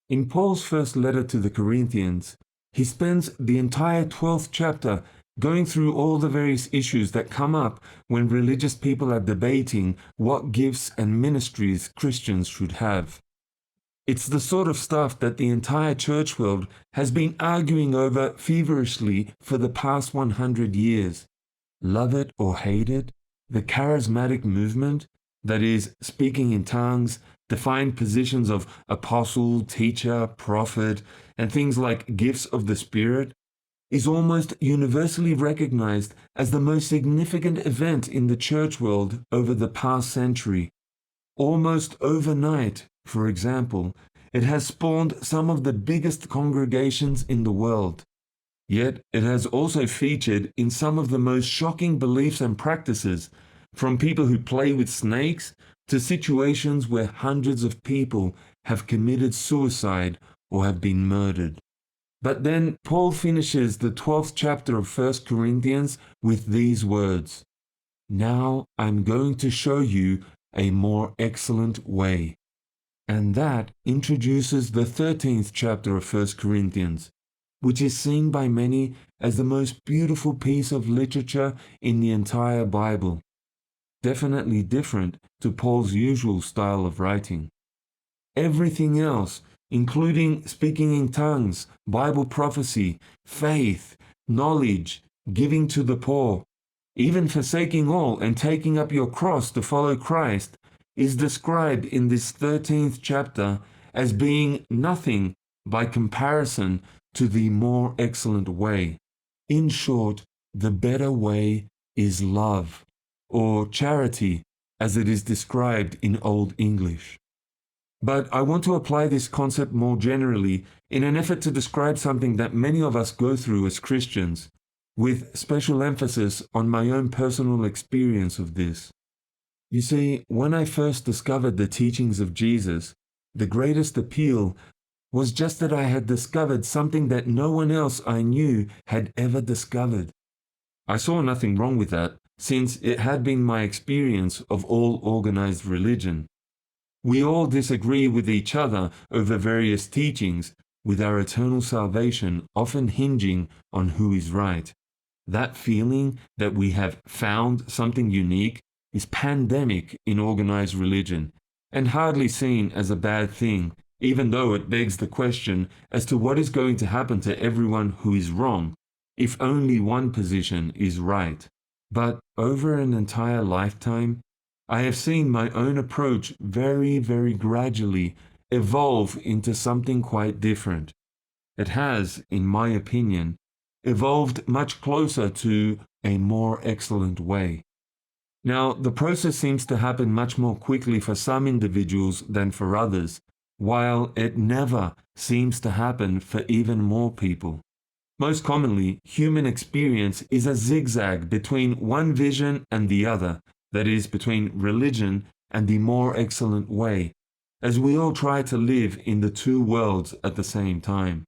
In Paul's first letter to the Corinthians, he spends the entire 12th chapter going through all the various issues that come up when religious people are debating what gifts and ministries Christians should have. It's the sort of stuff that the entire church world has been arguing over feverishly for the past 100 years. Love it or hate it, the charismatic movement, that is, speaking in tongues, defined positions of apostle, teacher, prophet, and things like gifts of the Spirit, is almost universally recognized as the most significant event in the church world over the past century. Almost overnight, for example, it has spawned some of the biggest congregations in the world. Yet it has also featured in some of the most shocking beliefs and practices, from people who play with snakes to situations where hundreds of people have committed suicide or have been murdered. But then Paul finishes the 12th chapter of 1 Corinthians with these words, "Now I'm going to show you a more excellent way." And that introduces the 13th chapter of 1 Corinthians, which is seen by many as the most beautiful piece of literature in the entire Bible. Definitely different to Paul's usual style of writing. Everything else, including speaking in tongues, Bible prophecy, faith, knowledge, giving to the poor, even forsaking all and taking up your cross to follow Christ, is described in this 13th chapter as being nothing by comparison to the more excellent way. In short, the better way is love, or charity, as it is described in Old English. But I want to apply this concept more generally in an effort to describe something that many of us go through as Christians, with special emphasis on my own personal experience of this. You see, when I first discovered the teachings of Jesus, the greatest appeal was just that I had discovered something that no one else I knew had ever discovered. I saw nothing wrong with that, since it had been my experience of all organized religion. We all disagree with each other over various teachings, with our eternal salvation often hinging on who is right. That feeling that we have found something unique is pandemic in organized religion, and hardly seen as a bad thing, even though it begs the question as to what is going to happen to everyone who is wrong, if only one position is right. But over an entire lifetime, I have seen my own approach very, very gradually evolve into something quite different. It has, in my opinion, evolved much closer to a more excellent way. Now, the process seems to happen much more quickly for some individuals than for others, while it never seems to happen for even more people. Most commonly, human experience is a zigzag between one vision and the other, that is, between religion and the more excellent way, as we all try to live in the two worlds at the same time.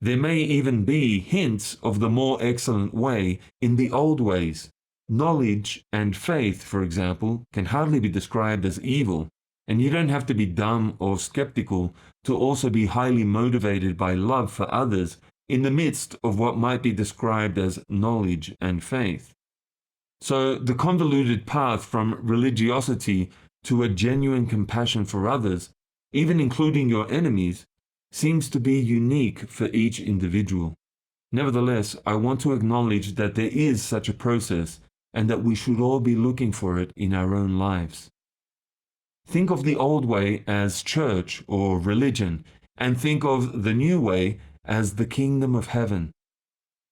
There may even be hints of the more excellent way in the old ways. Knowledge and faith, for example, can hardly be described as evil, and you don't have to be dumb or skeptical to also be highly motivated by love for others in the midst of what might be described as knowledge and faith. So the convoluted path from religiosity to a genuine compassion for others, even including your enemies, seems to be unique for each individual. Nevertheless, I want to acknowledge that there is such a process and that we should all be looking for it in our own lives. Think of the old way as church or religion, and think of the new way as the kingdom of heaven.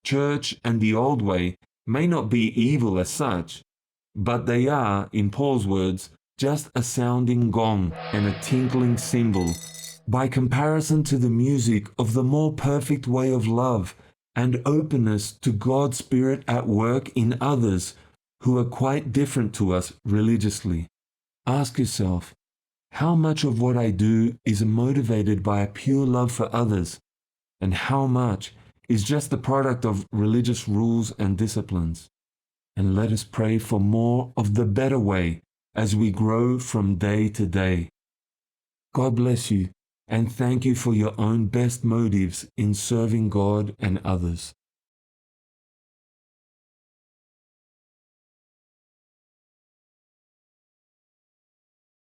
Church and the old way may not be evil as such, but they are, in Paul's words, just a sounding gong and a tinkling cymbal by comparison to the music of the more perfect way of love and openness to God's Spirit at work in others who are quite different to us religiously. Ask yourself, how much of what I do is motivated by a pure love for others, and how much is just the product of religious rules and disciplines? And let us pray for more of the better way as we grow from day to day. God bless you. and thank you for your own best motives in serving God and others.